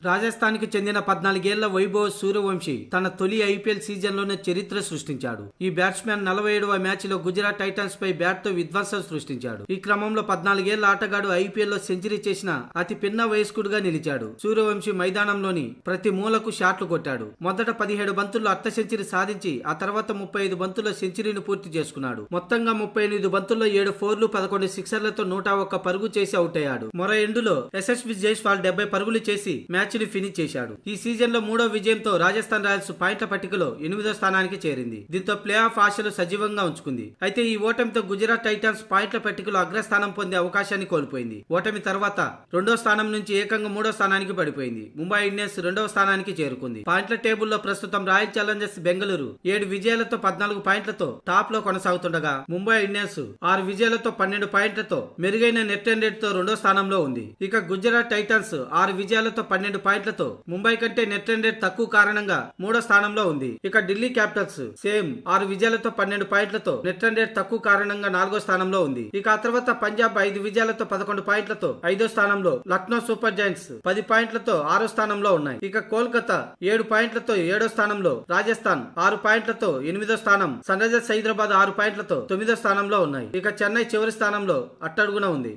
రాజస్థాన్ కి చెందిన 14 ఏళ్ల వైభవ్ సూర్యవంశీ తన తొలి ఐపీఎల్ సీజన్లోనే చరిత్ర సృష్టించాడు. ఈ బ్యాట్స్మెన్ 47వ మ్యాచ్ లో గుజరాత్ టైటన్స్ పై బ్యాట్ తో విధ్వంసం సృష్టించాడు. ఈ క్రమంలో 14 ఏళ్ల ఆటగాడు ఐపీఎల్ లో సెంచరీ చేసిన అతి పిన్న వయస్కుడుగా నిలిచాడు. సూర్యవంశీ మైదానంలోని ప్రతి మూలకు షాట్లు కొట్టాడు. మొదట 17 బంతుల్లో అర్ధ సెంచరీ సాధించి ఆ తర్వాత 35 బంతుల్లో సెంచరీని పూర్తి చేసుకున్నాడు. మొత్తంగా 38 బంతుల్లో 7 ఫోర్లు 11 సిక్సర్లతో 101 పరుగు చేసి అవుట్ అయ్యాడు. మరో ఎండులో యశస్వి జైస్వాల్ 70 పరుగులు చేసి మ్యాచ్ ని ఫినిష్ చేశాడు. ఈ సీజన్ లో 3వ విజయంతో రాజస్థాన్ రాయల్స్ పాయింట్ల పట్టికలో 8వ స్థానానికి చేరింది. దీంతో ప్లే ఆఫ్ ఆశలు సజీవంగా ఉంచుకుంది. అయితే ఈ ఓటమితో గుజరాత్ టైటన్స్ పాయింట్ల పట్టికలో అగ్రస్థానం పొందే అవకాశాన్ని కోల్పోయింది. ఓటమి తర్వాత 2వ స్థానం నుంచి ఏకంగా 3వ స్థానానికి పడిపోయింది. ముంబై ఇండియన్స్ 2వ స్థానానికి చేరుకుంది. పాయింట్ల టేబుల్లో ప్రస్తుతం రాయల్ ఛాలెంజర్స్ బెంగళూరు 7 విజయాలతో 14 పాయింట్లతో టాప్ లో కొనసాగుతుండగా ముంబై ఇండియన్స్ 6 విజయాలతో 12 పాయింట్లతో మెరుగైన నెట్ రన్ రేట్ తో 2వ స్థానంలో ఉంది. ఇక గుజరాత్ టైటన్స్ 6 విజయాలతో 12 పాయింట్లతో ముంబై కంటే నెట్ రన్ రేట్ తక్కువ కారణంగా 3వ స్థానంలో ఉంది. ఇక ఢిల్లీ క్యాపిటల్స్ సేమ్ 6 విజయాలతో 12 పాయింట్లతో నెట్ రన్ రేట్ తక్కువ కారణంగా 4వ స్థానంలో ఉంది. ఇక ఆ తర్వాత పంజాబ్ 5 విజయాలతో 11 పాయింట్లతో 5వ స్థానంలో, లక్నో సూపర్ జైంట్స్ 10 పాయింట్లతో 6వ స్థానంలో ఉన్నాయి. ఇక కోల్కతా 7 పాయింట్లతో 7వ స్థానంలో, రాజస్థాన్ 6 పాయింట్లతో 8వ స్థానం, సన్ రైజర్స్ హైదరాబాద్ 6 పాయింట్లతో 9వ స్థానంలో ఉన్నాయి. ఇక చెన్నై చివరి స్థానంలో అట్టడుగున ఉంది.